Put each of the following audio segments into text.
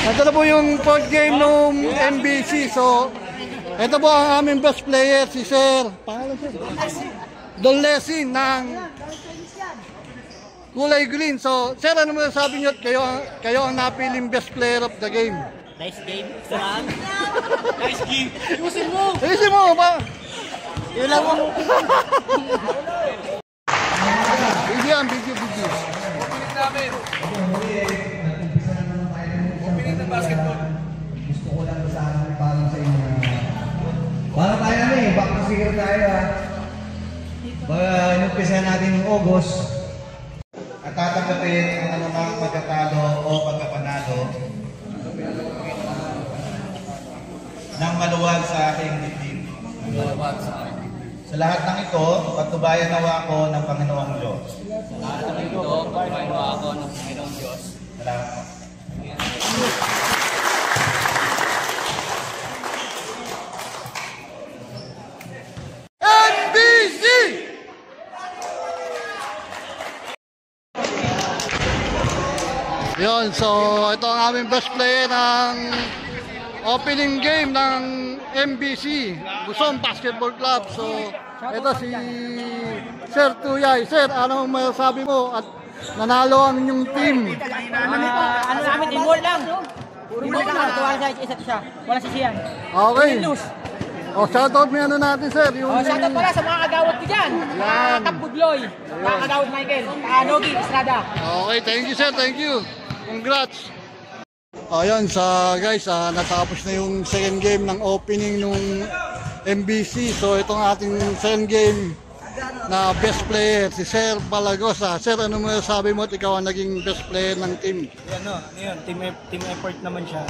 Ito na po yung fourth game ng MBC. So, ito po ang aming best player, si Sir Don Lesin ng kulay green. So, Sir, ano mo sabi nyo? Kayo ang napiling best player of the game. Nice game. Nice game. Ayusin mo! Ayusin mo ba? Yun lang mo. Video. Opening namin. Opening ng basketball. Gusto ko lang sa akin parang sa inyo. Para tayo back to zero tayo ha. Inumpisa natin yung August. At tatanggapin ang anumang pagkatalo o pagkapanalo ng maluwag sa aking dibdib. Sa lahat ng ito, patubayan nawa ko ng Panginoong Diyos. Sa lahat ng ito, patubayan nawa ko ng Panginoong Diyos. Salamat po. MBC! Yun, so ito ang aming best player ng opening game ng MBC, Luzon Basketball Club. So, ito si Sir Tuyay. Sir, anong masasabi mo at nanalo ang inyong team? Ano namin, teamwork lang. Teamwork lang, tuwa sa isa't isa. Wala sisiyan. Okay. O, shoutout mo ano natin, sir. Shoutout pala sa mga kagawad ko dyan. Kap Budloy, mga kagawad Michael, Nogi, Estrada. Okay, thank you, sir. Thank you. Congrats. Ayan, guys, natapos na yung second game ng opening nung MBC. So, itong ating second game na best player, si Sir Balagosa. Sir, ano mo sabi mo at ikaw ang naging best player ng team? Yun, team effort naman siya.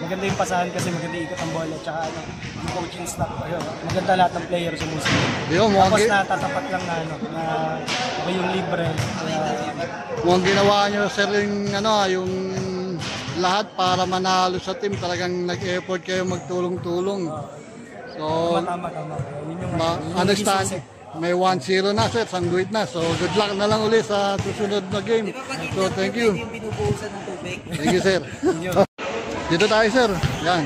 Maganda yung pasahan kasi maganda ikot ang bola. Tsaka yung coaching staff. Ayun, maganda lahat ng player sa muso. Tapos natatapat lang na yung libre. Mukhang ginawa nyo, sir, yung lahat para manalo sa team. Talagang nag-effort kayo magtulong-tulong. So, tama. understand, may 1-0 na, sir, sangguit na. So, good luck na lang ulit sa susunod na game. So, thank you. Thank you, sir. Dito tayo, sir. Yan.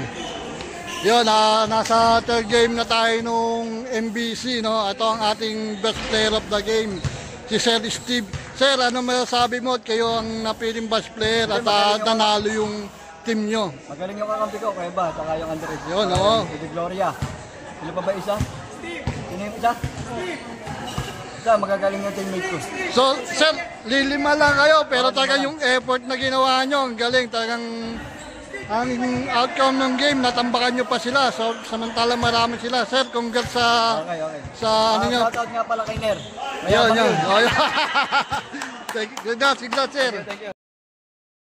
Yun, nasa third game na tayo nung MBC, no? Ito ang ating best player of the game, si Sir Steve. Sir, ano masasabi mo at kayo ang napiling best player at nanalo yung team nyo? Magaling yung kakampi ko, kaya ba? Tsaka yung Andres. Yun, oo. Si Gloria. Sino pa ba isa? Steve! Sino yung isa? Steve! Isa, magagaling yung teammate ko. So, sir, lilima lang kayo, pero talagang yung effort na ginawa nyo, ang galing. Talagang ang outcome ng game, natambakan nyo pa sila. So, samantala marami sila. Sir, congrats sa... Okay. Sa ano nyo? Shoutout nga pala kay Ner. Yun. Congrats, sir. Thank you.